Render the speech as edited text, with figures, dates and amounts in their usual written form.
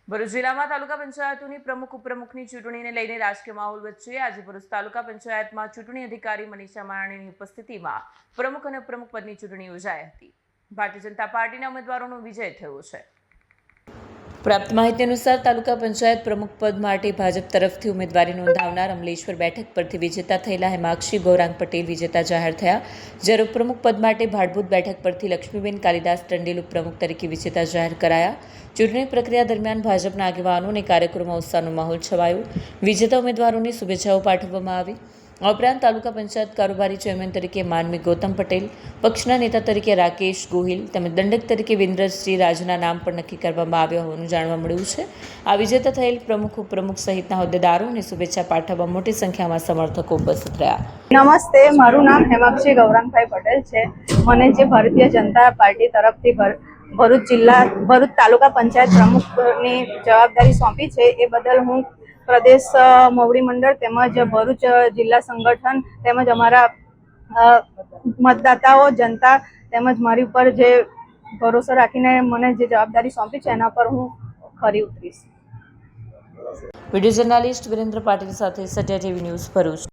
ભરૂચ જિલ્લામાં તાલુકા પંચાયતોની પ્રમુખ ઉપપ્રમુખની ચૂંટણીને લઈને રાજકીય માહોલ વચ્ચે આજે ભરૂચ તાલુકા પંચાયતમાં ચૂંટણી અધિકારી મનીષા મારણીની ઉપસ્થિતિમાં પ્રમુખ અને ઉપપ્રમુખ પદની ચૂંટણી યોજાઈ હતી। ભારતીય જનતા પાર્ટીના ઉમેદવારોનો વિજય થયો છે। પ્રાપ્ત માહિતી અનુસાર તાલુકા પંચાયત પ્રમુખ પદ માટે ભાજપ તરફથી ઉમેદવારી નોંધાવનાર અમલેશ્વર બેઠક પરથી વિજેતા થયેલા હેમાક્ષી ગૌરાંગ પટેલ વિજેતા જાહેર થયા, જ્યારે ઉપપ્રમુખ પદ માટે ભાડભૂત બેઠક પરથી લક્ષ્મીબેન કાલિદાસ ટંડેલ ઉપપ્રમુખ તરીકે વિજેતા જાહેર કરાયા। ચૂંટણી પ્રક્રિયા દરમિયાન ભાજપના આગેવાનો અને કાર્યકરોમાં ઉત્સાહનો માહોલ છવાયો। વિજેતા ઉમેદવારોને શુભેચ્છાઓ પાઠવવામાં આવી। આ ઉપરાંત તાલુકા પંચાયત કારોબારી ચેરમેન તરીકે માનવી ગૌતમ પટેલ, પક્ષના નેતા તરીકે રાકેશ ગોહિલ તેમજ દંડક તરીકે વિન્દ્રસિંહ રાજના નામ પણ નક્કી કરવામાં આવ્યા હોવાનું જાણવા મળ્યું છે। આ વિજેતા થયેલ પ્રમુખ ઉપપ્રમુખ સહિતના હોદ્દેદારોને શુભેચ્છા પાઠવવા મોટી સંખ્યામાં સમર્થકો ઉપસ્થિત રહ્યા। નમસ્તે, મારું નામ હેમાક્ષી ગૌરાંગભાઈ પટેલ છે। મને જે ભારતીય જનતા પાર્ટી તરફથી ભરૂચ તાલુકા પંચાયત પ્રમુખની જવાબદારી સોંપી છે એ બદલ હું પ્રદેશ મોવડી મંડળ તેમજ ભરૂચ જિલ્લા સંગઠન તેમજ અમારા મતદાતાઓ, જનતા તેમજ મારી ઉપર જે ભરોસો રાખીને મને જે જવાબદારી સોંપી છે એના પર હું ખરી ઉતરીશ। વિડીયો જર્નાલિસ્ટ વિરેન્દ્ર પાટીલ સાથે સત્યા ટીવી ન્યૂઝ ભરૂચ।